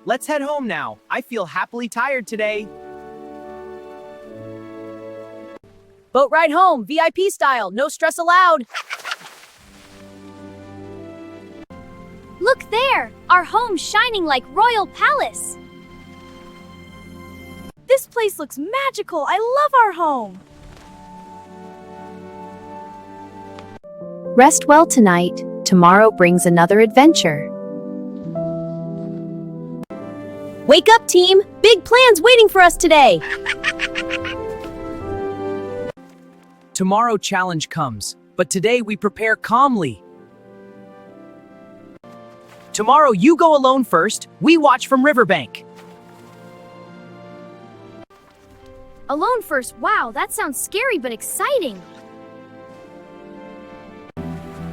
Let's head home now. I feel happily tired today. Boat ride home, VIP style, no stress allowed. Look there! Our home's shining like royal palace. This place looks magical. I love our home. Rest well tonight. Tomorrow brings another adventure. Wake up, team! Big plans waiting for us today! Tomorrow challenge comes, but today we prepare calmly. Tomorrow you go alone first, we watch from riverbank. Alone first, wow, that sounds scary but exciting.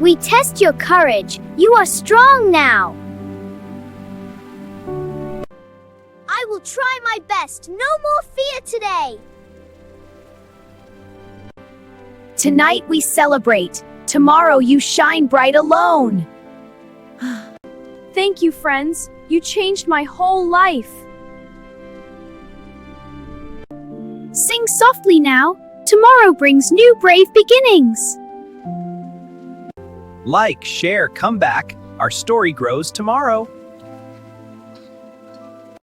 We test your courage. You are strong now. I will try my best. No more fear today. Tonight we celebrate. Tomorrow you shine bright alone. Thank you, friends. You changed my whole life. Sing softly now. Tomorrow brings new brave beginnings. Like, share, come back. Our story grows tomorrow.